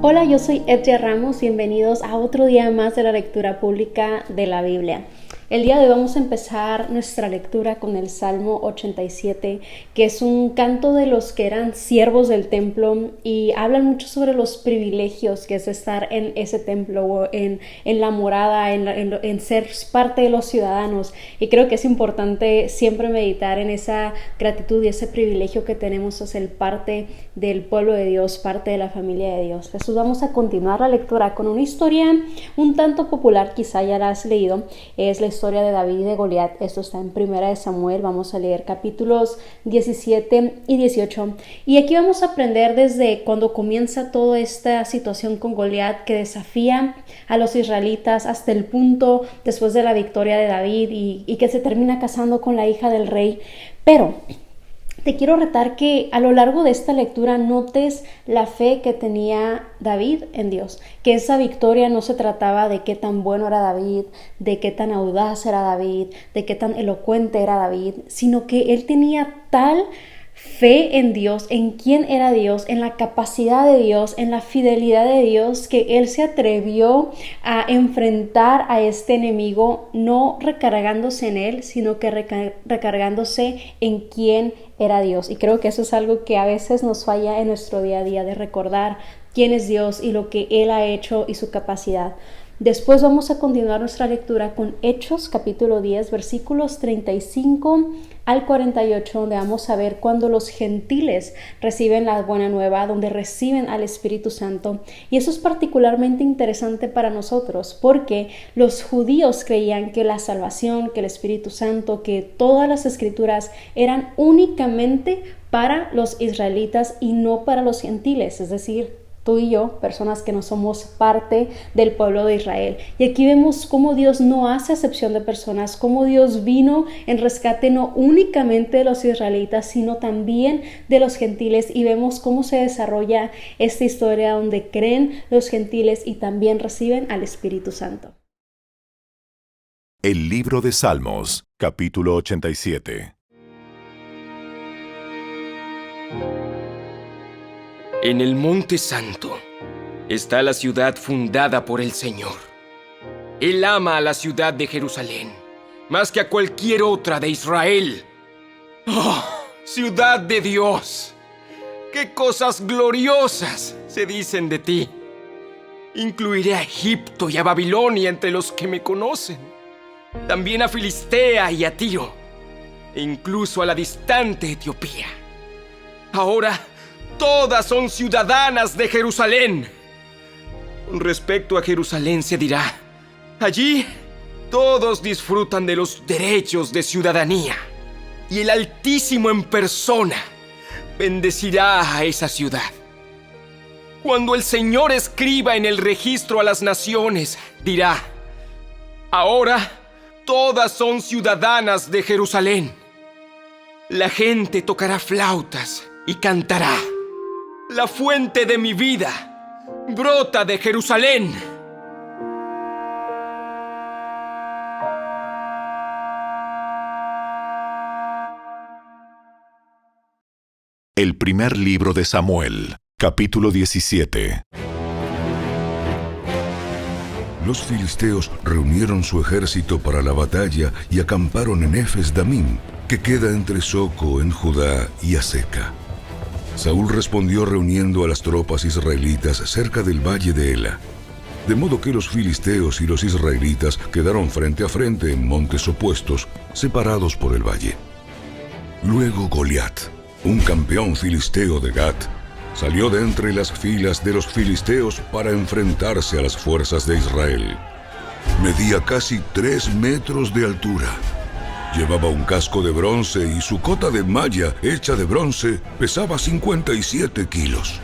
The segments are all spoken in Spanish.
Hola, yo soy Edja Ramos, bienvenidos a otro día más de la lectura pública de la Biblia. El día de hoy vamos a empezar nuestra lectura con el Salmo 87, que es un canto de los que eran siervos del templo y hablan mucho sobre los privilegios que es estar en ese templo o en la morada, en ser parte de los ciudadanos. Y creo que es importante siempre meditar en esa gratitud y ese privilegio que tenemos a ser parte del pueblo de Dios, parte de la familia de Dios. Jesús, vamos a continuar la lectura con una historia un tanto popular, quizá ya la has leído, es la historia de David y de Goliat. Esto está en Primera de Samuel. Vamos a leer capítulos 17 y 18. Y aquí vamos a aprender desde cuando comienza toda esta situación con Goliat, que desafía a los israelitas hasta el punto después de la victoria de David y que se termina casando con la hija del rey. Pero te quiero retar que a lo largo de esta lectura notes la fe que tenía David en Dios, que esa victoria no se trataba de qué tan bueno era David, de qué tan audaz era David, de qué tan elocuente era David, sino que él tenía tal fe en Dios, en quién era Dios, en la capacidad de Dios, en la fidelidad de Dios, que él se atrevió a enfrentar a este enemigo, no recargándose en él, sino que recargándose en quién era Dios. Y creo que eso es algo que a veces nos falla en nuestro día a día, de recordar quién es Dios y lo que Él ha hecho y su capacidad. Después vamos a continuar nuestra lectura con Hechos, capítulo 10, versículos 35 al 48, donde vamos a ver cuando los gentiles reciben la buena nueva, donde reciben al Espíritu Santo. Y eso es particularmente interesante para nosotros, porque los judíos creían que la salvación, que el Espíritu Santo, que todas las escrituras eran únicamente para los israelitas y no para los gentiles, es decir, tú y yo, personas que no somos parte del pueblo de Israel. Y aquí vemos cómo Dios no hace acepción de personas, cómo Dios vino en rescate no únicamente de los israelitas, sino también de los gentiles. Y vemos cómo se desarrolla esta historia donde creen los gentiles y también reciben al Espíritu Santo. El libro de Salmos, capítulo 87. En el Monte Santo está la ciudad fundada por el Señor. Él ama a la ciudad de Jerusalén más que a cualquier otra de Israel. ¡Oh, ciudad de Dios! ¡Qué cosas gloriosas se dicen de ti! Incluiré a Egipto y a Babilonia entre los que me conocen. También a Filistea y a Tiro, e incluso a la distante Etiopía. Ahora todas son ciudadanas de Jerusalén. Con respecto a Jerusalén se dirá: allí todos disfrutan de los derechos de ciudadanía, y el Altísimo en persona bendecirá a esa ciudad. Cuando el Señor escriba en el registro a las naciones, dirá: ahora todas son ciudadanas de Jerusalén. La gente tocará flautas y cantará: la fuente de mi vida brota de Jerusalén. El primer libro de Samuel, capítulo 17. Los filisteos reunieron su ejército para la batalla y acamparon en Efes-Damim, que queda entre Soco en Judá y Aseca. Saúl respondió reuniendo a las tropas israelitas cerca del valle de Ela, de modo que los filisteos y los israelitas quedaron frente a frente en montes opuestos, separados por el valle. Luego Goliat, un campeón filisteo de Gat, salió de entre las filas de los filisteos para enfrentarse a las fuerzas de Israel. Medía casi 3 metros de altura. Llevaba un casco de bronce y su cota de malla hecha de bronce pesaba 57 kilos.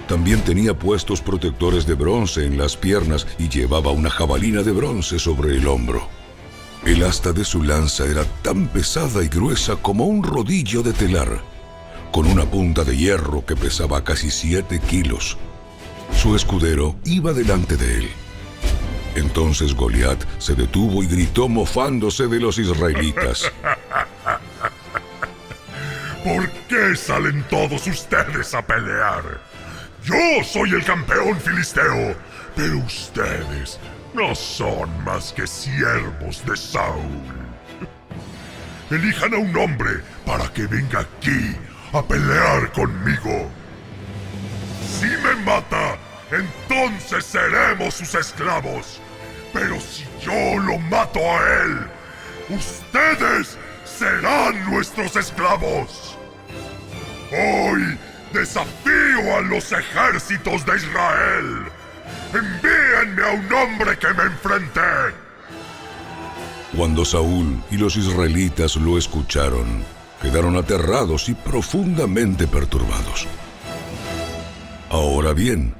También tenía puestos protectores de bronce en las piernas y llevaba una jabalina de bronce sobre el hombro. El asta de su lanza era tan pesada y gruesa como un rodillo de telar, con una punta de hierro que pesaba casi 7 kilos. Su escudero iba delante de él. Entonces Goliat se detuvo y gritó mofándose de los israelitas: ¿Por qué salen todos ustedes a pelear? Yo soy el campeón filisteo, pero ustedes no son más que siervos de Saúl. Elijan a un hombre para que venga aquí a pelear conmigo. Si me mata, entonces seremos sus esclavos. Pero si yo lo mato a él, ustedes serán nuestros esclavos. Hoy desafío a los ejércitos de Israel. Envíenme a un hombre que me enfrente. Cuando Saúl y los israelitas lo escucharon, quedaron aterrados y profundamente perturbados. Ahora bien,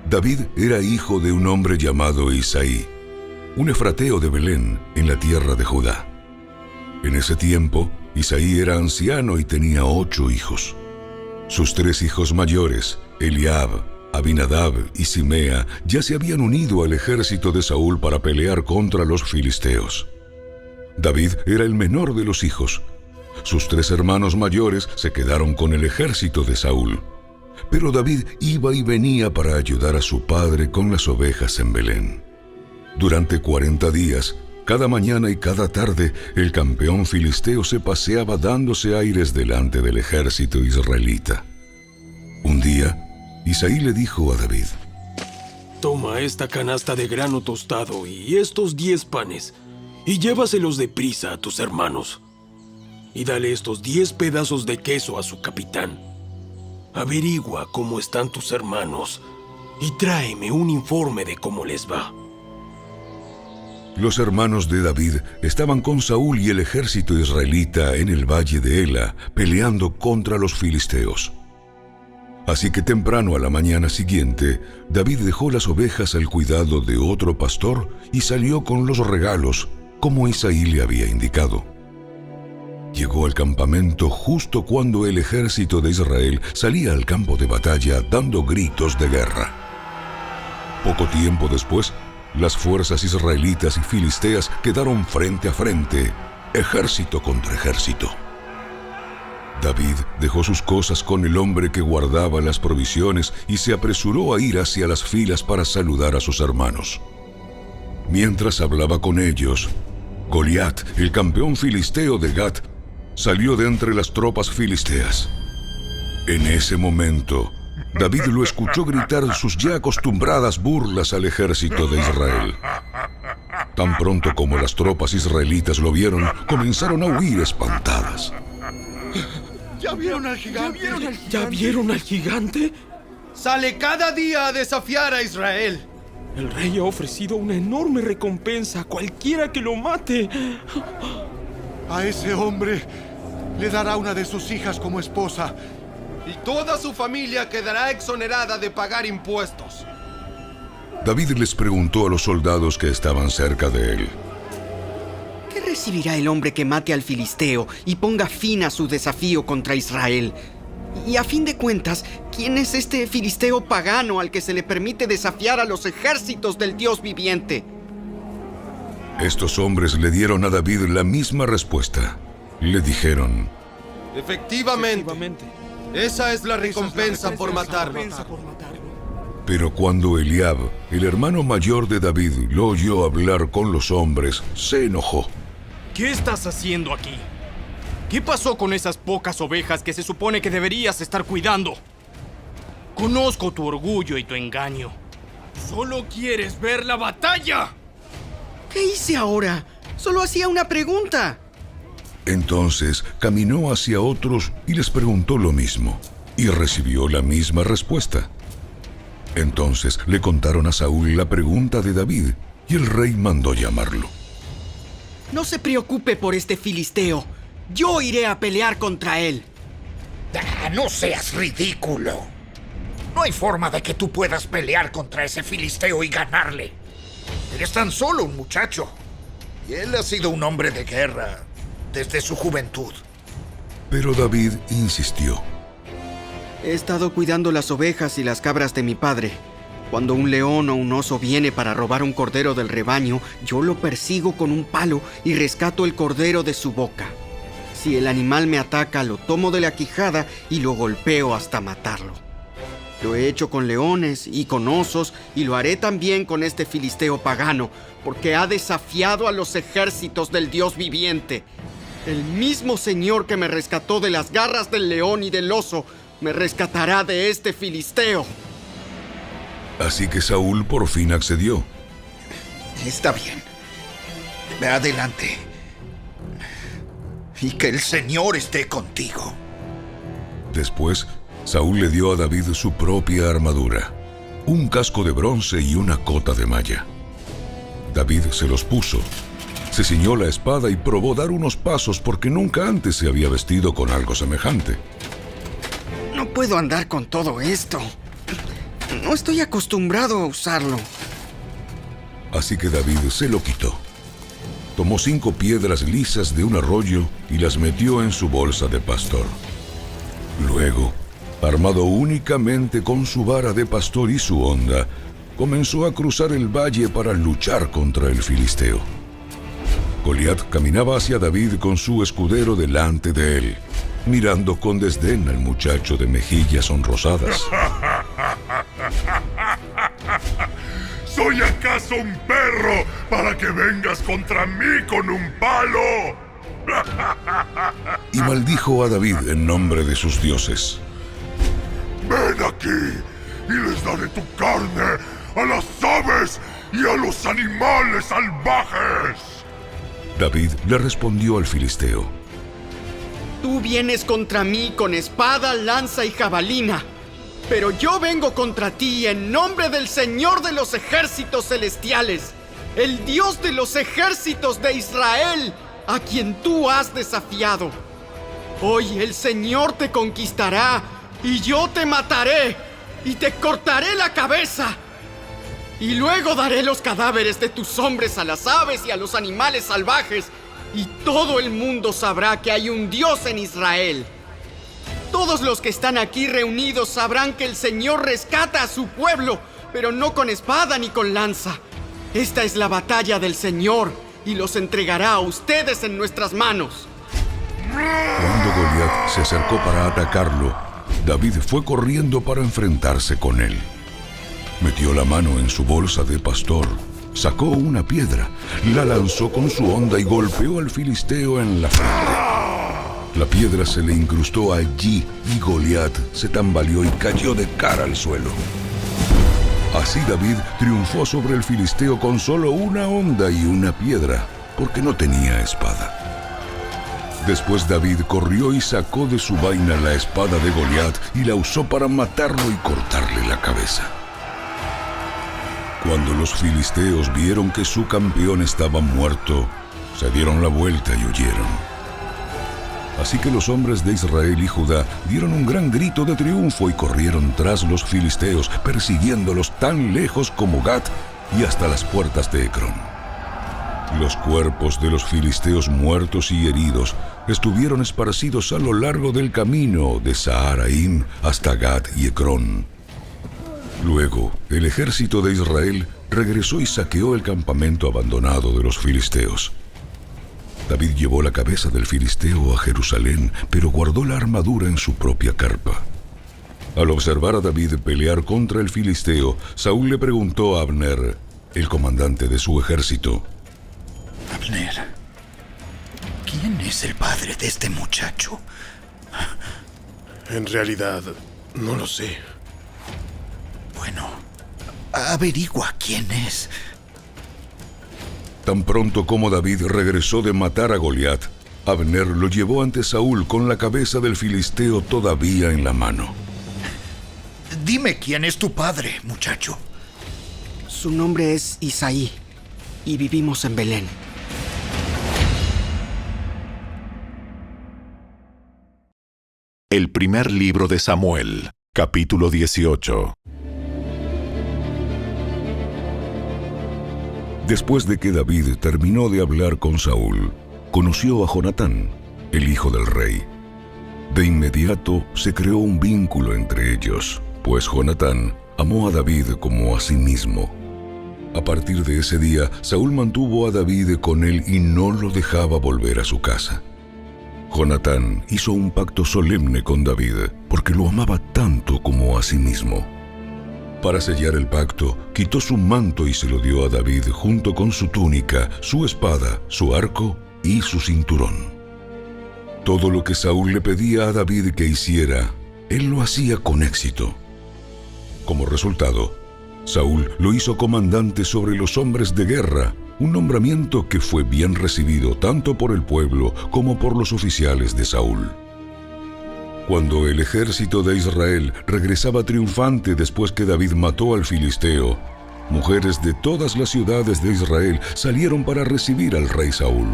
David era hijo de un hombre llamado Isaí, un efrateo de Belén, en la tierra de Judá. En ese tiempo, Isaí era anciano y tenía 8 hijos. Sus 3 hijos mayores, Eliab, Abinadab y Simea, ya se habían unido al ejército de Saúl para pelear contra los filisteos. David era el menor de los hijos. Sus 3 hermanos mayores se quedaron con el ejército de Saúl. Pero David iba y venía para ayudar a su padre con las ovejas en Belén. Durante 40 días, cada mañana y cada tarde, el campeón filisteo se paseaba dándose aires delante del ejército israelita. Un día, Isaí le dijo a David: Toma esta canasta de grano tostado y estos 10 panes, y llévaselos deprisa a tus hermanos. Y dale estos 10 pedazos de queso a su capitán. Averigua cómo están tus hermanos y tráeme un informe de cómo les va. Los hermanos de David estaban con Saúl y el ejército israelita en el valle de Ela, peleando contra los filisteos. Así que temprano a la mañana siguiente, David dejó las ovejas al cuidado de otro pastor y salió con los regalos, como Isaí le había indicado. Llegó al campamento justo cuando el ejército de Israel salía al campo de batalla dando gritos de guerra. Poco tiempo después, las fuerzas israelitas y filisteas quedaron frente a frente, ejército contra ejército. David dejó sus cosas con el hombre que guardaba las provisiones y se apresuró a ir hacia las filas para saludar a sus hermanos. Mientras hablaba con ellos, Goliat, el campeón filisteo de Gat, salió de entre las tropas filisteas. En ese momento, David lo escuchó gritar sus ya acostumbradas burlas al ejército de Israel. Tan pronto como las tropas israelitas lo vieron, comenzaron a huir espantadas. ¿Ya vieron al gigante? ¿Ya vieron al gigante? Sale cada día a desafiar a Israel. El rey ha ofrecido una enorme recompensa a cualquiera que lo mate. A ese hombre le dará una de sus hijas como esposa. Y toda su familia quedará exonerada de pagar impuestos. David les preguntó a los soldados que estaban cerca de él: ¿Qué recibirá el hombre que mate al filisteo y ponga fin a su desafío contra Israel? Y a fin de cuentas, ¿quién es este filisteo pagano al que se le permite desafiar a los ejércitos del Dios viviente? Estos hombres le dieron a David la misma respuesta. Le dijeron: Efectivamente. Esa es la recompensa por matarlo. Pero cuando Eliab, el hermano mayor de David, lo oyó hablar con los hombres, se enojó. ¿Qué estás haciendo aquí? ¿Qué pasó con esas pocas ovejas que se supone que deberías estar cuidando? Conozco tu orgullo y tu engaño. ¡Solo quieres ver la batalla! ¿Qué hice ahora? Solo hacía una pregunta. Entonces caminó hacia otros y les preguntó lo mismo, y recibió la misma respuesta. Entonces le contaron a Saúl la pregunta de David, y el rey mandó llamarlo. No se preocupe por este filisteo. Yo iré a pelear contra él. No seas ridículo. No hay forma de que tú puedas pelear contra ese filisteo y ganarle. Eres tan solo un muchacho. Y él ha sido un hombre de guerra desde su juventud. Pero David insistió. He estado cuidando las ovejas y las cabras de mi padre. Cuando un león o un oso viene para robar un cordero del rebaño, yo lo persigo con un palo y rescato el cordero de su boca. Si el animal me ataca, lo tomo de la quijada y lo golpeo hasta matarlo. Lo he hecho con leones y con osos, y lo haré también con este filisteo pagano, porque ha desafiado a los ejércitos del Dios viviente. El mismo Señor que me rescató de las garras del león y del oso, me rescatará de este filisteo. Así que Saúl por fin accedió. Está bien. Ve adelante. Y que el Señor esté contigo. Después, Saúl le dio a David su propia armadura, un casco de bronce y una cota de malla. David se los puso, se ciñó la espada y probó dar unos pasos porque nunca antes se había vestido con algo semejante. No puedo andar con todo esto. No estoy acostumbrado a usarlo. Así que David se lo quitó. Tomó 5 piedras lisas de un arroyo y las metió en su bolsa de pastor. Luego, armado únicamente con su vara de pastor y su honda, comenzó a cruzar el valle para luchar contra el filisteo. Goliat caminaba hacia David con su escudero delante de él, mirando con desdén al muchacho de mejillas sonrosadas. ¿Soy acaso un perro para que vengas contra mí con un palo? Y maldijo a David en nombre de sus dioses. Ven aquí y les daré tu carne a las aves y a los animales salvajes. David le respondió al filisteo: Tú vienes contra mí con espada, lanza y jabalina, pero yo vengo contra ti en nombre del Señor de los ejércitos celestiales, el Dios de los ejércitos de Israel, a quien tú has desafiado. Hoy el Señor te conquistará y yo te mataré y te cortaré la cabeza. Y luego daré los cadáveres de tus hombres a las aves y a los animales salvajes, y todo el mundo sabrá que hay un Dios en Israel. Todos los que están aquí reunidos sabrán que el Señor rescata a su pueblo, pero no con espada ni con lanza. Esta es la batalla del Señor, y los entregará a ustedes en nuestras manos. Cuando Goliat se acercó para atacarlo, David fue corriendo para enfrentarse con él. Metió la mano en su bolsa de pastor, sacó una piedra, la lanzó con su honda y golpeó al filisteo en la frente. La piedra se le incrustó allí y Goliat se tambaleó y cayó de cara al suelo. Así David triunfó sobre el filisteo con solo una honda y una piedra, porque no tenía espada. Después David corrió y sacó de su vaina la espada de Goliat y la usó para matarlo y cortarle la cabeza. Cuando los filisteos vieron que su campeón estaba muerto, se dieron la vuelta y huyeron. Así que los hombres de Israel y Judá dieron un gran grito de triunfo y corrieron tras los filisteos, persiguiéndolos tan lejos como Gat y hasta las puertas de Ecrón. Los cuerpos de los filisteos muertos y heridos estuvieron esparcidos a lo largo del camino de Saharaim hasta Gat y Ecrón. Luego, el ejército de Israel regresó y saqueó el campamento abandonado de los filisteos. David llevó la cabeza del filisteo a Jerusalén, pero guardó la armadura en su propia carpa. Al observar a David pelear contra el filisteo, Saúl le preguntó a Abner, el comandante de su ejército: Abner, ¿quién es el padre de este muchacho? En realidad, no lo sé. Bueno, averigua quién es. Tan pronto como David regresó de matar a Goliat, Abner lo llevó ante Saúl con la cabeza del filisteo todavía en la mano. Dime quién es tu padre, muchacho. Su nombre es Isaí, y vivimos en Belén. El primer libro de Samuel, capítulo 18. Después de que David terminó de hablar con Saúl, conoció a Jonatán, el hijo del rey. De inmediato se creó un vínculo entre ellos, pues Jonatán amó a David como a sí mismo. A partir de ese día, Saúl mantuvo a David con él y no lo dejaba volver a su casa. Jonatán hizo un pacto solemne con David, porque lo amaba tanto como a sí mismo. Para sellar el pacto, quitó su manto y se lo dio a David junto con su túnica, su espada, su arco y su cinturón. Todo lo que Saúl le pedía a David que hiciera, él lo hacía con éxito. Como resultado, Saúl lo hizo comandante sobre los hombres de guerra, un nombramiento que fue bien recibido tanto por el pueblo como por los oficiales de Saúl. Cuando el ejército de Israel regresaba triunfante después que David mató al filisteo, mujeres de todas las ciudades de Israel salieron para recibir al rey Saúl.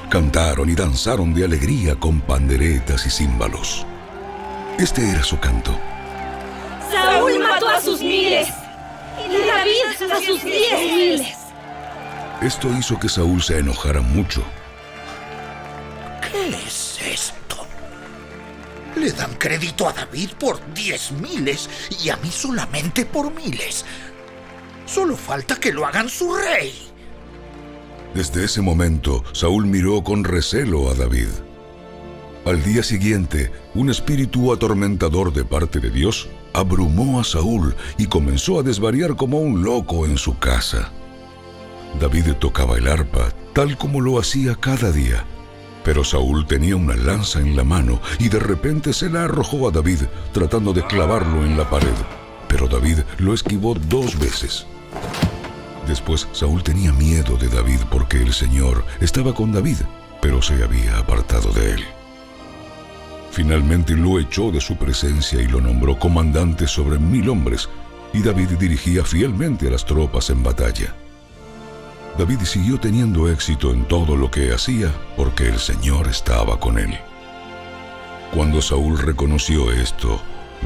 Cantaron y danzaron de alegría con panderetas y címbalos. Este era su canto. Saúl mató a sus miles y David a sus 10,000. Esto hizo que Saúl se enojara mucho. ¿Qué es esto? Le dan crédito a David por 10,000 y a mí solamente por 1,000. Solo falta que lo hagan su rey. Desde ese momento, Saúl miró con recelo a David. Al día siguiente, un espíritu atormentador de parte de Dios abrumó a Saúl y comenzó a desvariar como un loco en su casa. David tocaba el arpa, tal como lo hacía cada día. Pero Saúl tenía una lanza en la mano y de repente se la arrojó a David, tratando de clavarlo en la pared. Pero David lo esquivó 2 veces. Después, Saúl tenía miedo de David porque el Señor estaba con David, pero se había apartado de él. Finalmente lo echó de su presencia y lo nombró comandante sobre 1,000 hombres, y David dirigía fielmente a las tropas en batalla. David siguió teniendo éxito en todo lo que hacía porque el Señor estaba con él. Cuando Saúl reconoció esto,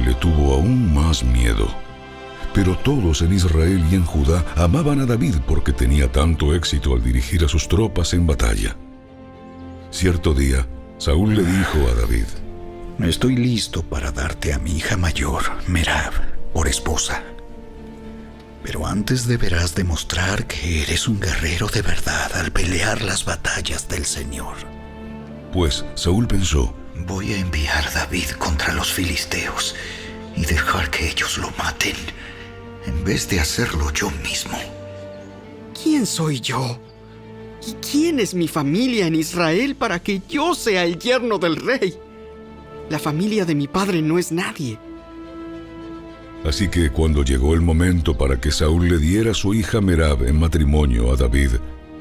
le tuvo aún más miedo. Pero todos en Israel y en Judá amaban a David porque tenía tanto éxito al dirigir a sus tropas en batalla. Cierto día, Saúl le dijo a David: Estoy listo para darte a mi hija mayor, Merab, por esposa. Pero antes deberás demostrar que eres un guerrero de verdad al pelear las batallas del Señor. Pues Saúl pensó: voy a enviar a David contra los filisteos y dejar que ellos lo maten, en vez de hacerlo yo mismo. ¿Quién soy yo? ¿Y quién es mi familia en Israel para que yo sea el yerno del rey? La familia de mi padre no es nadie. Así que cuando llegó el momento para que Saúl le diera a su hija Merab en matrimonio a David,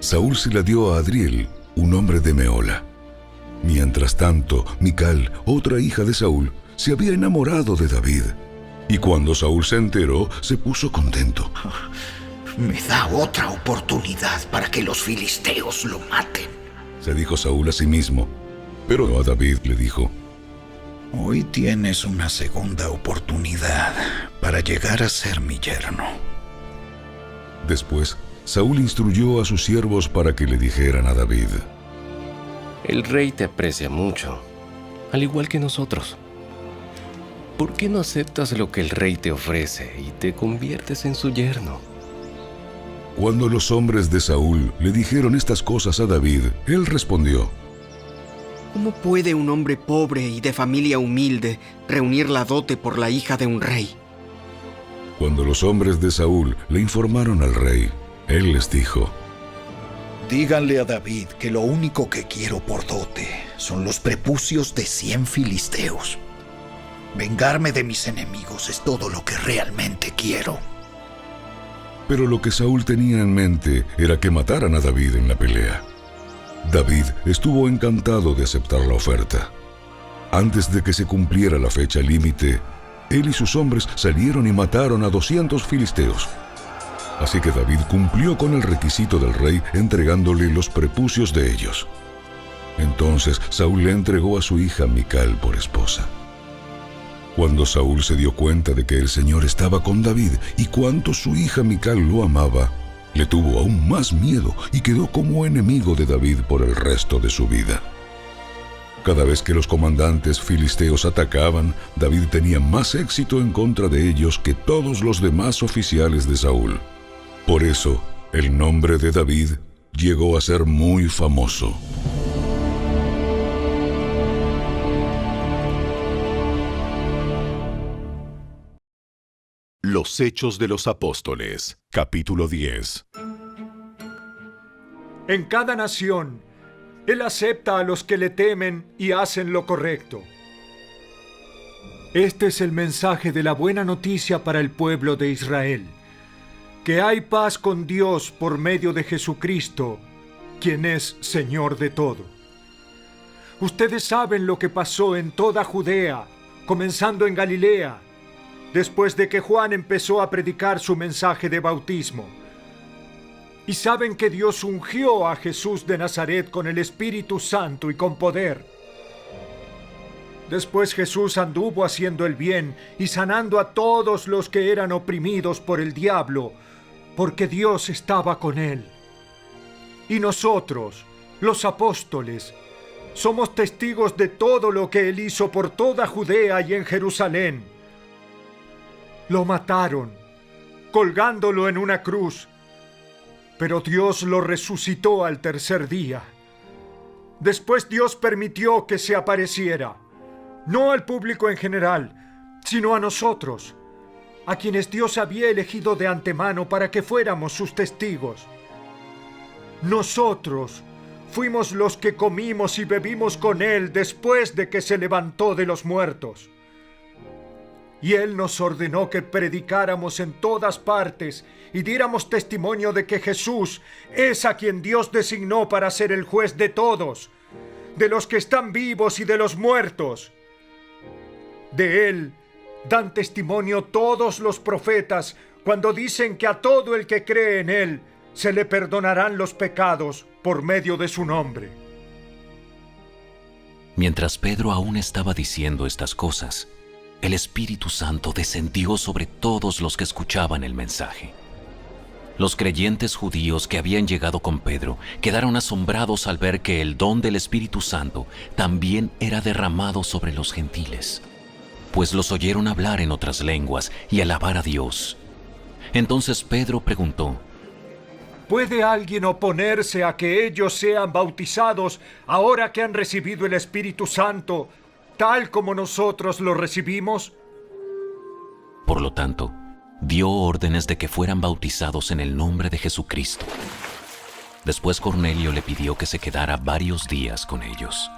Saúl se la dio a Adriel, un hombre de Mehola. Mientras tanto, Mical, otra hija de Saúl, se había enamorado de David. Y cuando Saúl se enteró, se puso contento. Me da otra oportunidad para que los filisteos lo maten, se dijo Saúl a sí mismo. Pero a David le dijo: hoy tienes una segunda oportunidad para llegar a ser mi yerno. Después, Saúl instruyó a sus siervos para que le dijeran a David: el rey te aprecia mucho, al igual que nosotros. ¿Por qué no aceptas lo que el rey te ofrece y te conviertes en su yerno? Cuando los hombres de Saúl le dijeron estas cosas a David, él respondió: ¿cómo puede un hombre pobre y de familia humilde reunir la dote por la hija de un rey? Cuando los hombres de Saúl le informaron al rey, él les dijo: díganle a David que lo único que quiero por dote son los prepucios de 100 filisteos. Vengarme de mis enemigos es todo lo que realmente quiero. Pero lo que Saúl tenía en mente era que mataran a David en la pelea. David estuvo encantado de aceptar la oferta. Antes de que se cumpliera la fecha límite, él y sus hombres salieron y mataron a 200 filisteos. Así que David cumplió con el requisito del rey entregándole los prepucios de ellos. Entonces Saúl le entregó a su hija Mical por esposa. Cuando Saúl se dio cuenta de que el Señor estaba con David y cuánto su hija Mical lo amaba, le tuvo aún más miedo y quedó como enemigo de David por el resto de su vida. Cada vez que los comandantes filisteos atacaban, David tenía más éxito en contra de ellos que todos los demás oficiales de Saúl. Por eso, el nombre de David llegó a ser muy famoso. Los Hechos de los Apóstoles, capítulo 10. En cada nación, Él acepta a los que le temen y hacen lo correcto. Este es el mensaje de la buena noticia para el pueblo de Israel, que hay paz con Dios por medio de Jesucristo, quien es Señor de todo. Ustedes saben lo que pasó en toda Judea, comenzando en Galilea, después de que Juan empezó a predicar su mensaje de bautismo. Y saben que Dios ungió a Jesús de Nazaret con el Espíritu Santo y con poder. Después Jesús anduvo haciendo el bien y sanando a todos los que eran oprimidos por el diablo, porque Dios estaba con él. Y nosotros, los apóstoles, somos testigos de todo lo que él hizo por toda Judea y en Jerusalén. Lo mataron, colgándolo en una cruz, pero Dios lo resucitó al tercer día. Después Dios permitió que se apareciera, no al público en general, sino a nosotros, a quienes Dios había elegido de antemano para que fuéramos sus testigos. Nosotros fuimos los que comimos y bebimos con Él después de que se levantó de los muertos. Y Él nos ordenó que predicáramos en todas partes y diéramos testimonio de que Jesús es a quien Dios designó para ser el juez de todos, de los que están vivos y de los muertos. De Él dan testimonio todos los profetas cuando dicen que a todo el que cree en Él se le perdonarán los pecados por medio de su nombre. Mientras Pedro aún estaba diciendo estas cosas, el Espíritu Santo descendió sobre todos los que escuchaban el mensaje. Los creyentes judíos que habían llegado con Pedro quedaron asombrados al ver que el don del Espíritu Santo también era derramado sobre los gentiles, pues los oyeron hablar en otras lenguas y alabar a Dios. Entonces Pedro preguntó: ¿Puede alguien oponerse a que ellos sean bautizados ahora que han recibido el Espíritu Santo, tal como nosotros lo recibimos? Por lo tanto, dio órdenes de que fueran bautizados en el nombre de Jesucristo. Después Cornelio le pidió que se quedara varios días con ellos.